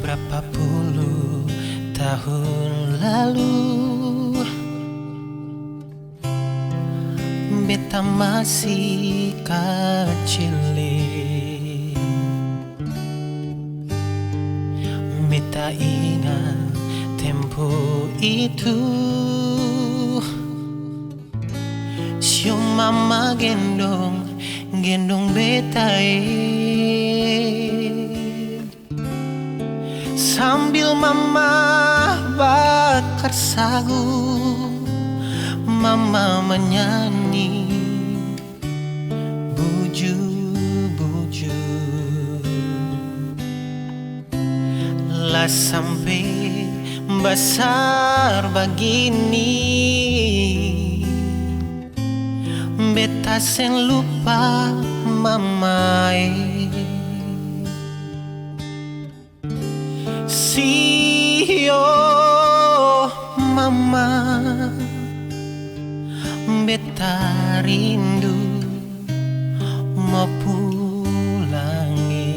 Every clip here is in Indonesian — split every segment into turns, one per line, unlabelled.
Berapa puluh tahun lalu beta masih kecil. Beta ingat tempo itu, sio mama gendong beta sambil mama bakar sagu, mama menyanyi buju-buju. Lah sampai besar begini, beta seng lupa mama sio mama, beta rindu mau pulangi.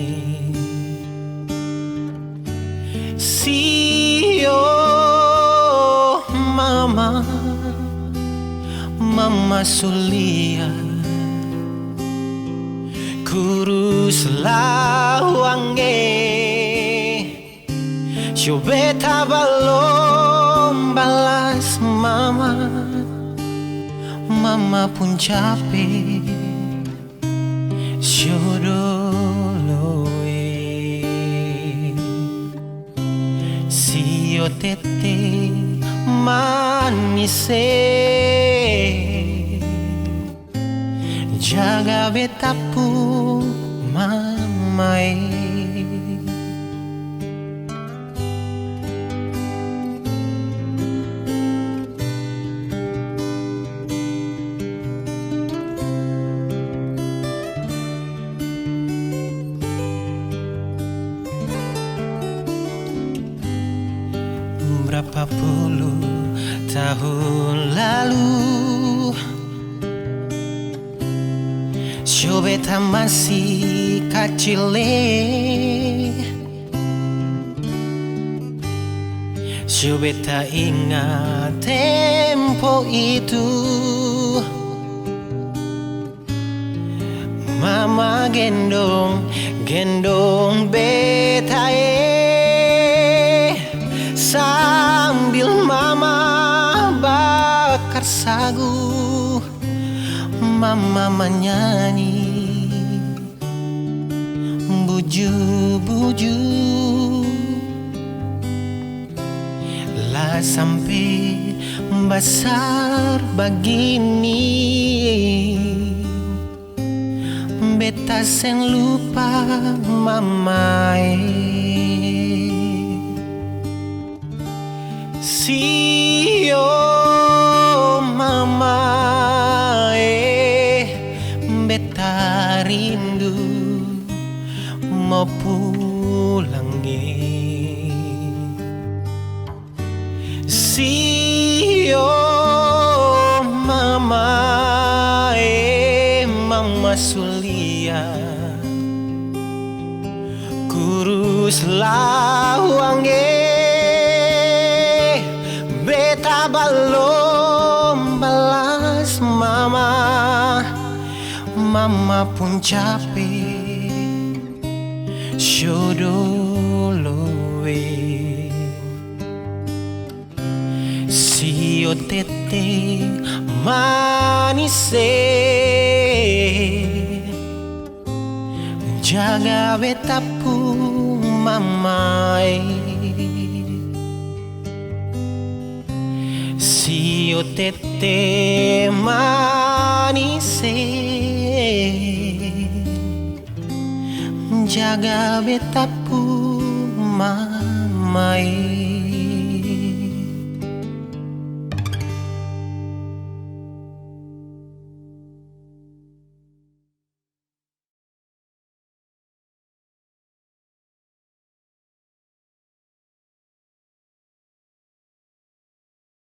Sio mama, mama sulia kurus lawange, sio beta belum balas mama, mama pun capek, sio doloe. Sio tete manise, jaga beta pu mamae. Berapa puluh tahun lalu, sio beta masih kecil. Sio beta ingat tempo itu, mama gendong beta sambil mama bakar sagu, mama menyanyi buju-buju. Lah sampai besar begini, beta seng lupa mama sio mama beta rindu mau pulangi. Sio mama mama sulia kurus lawange, beta belum balas mama, mama pun capek, sio doloe. Sio tete manise, jaga beta pu mama sio tete manise, jaga beta pu mama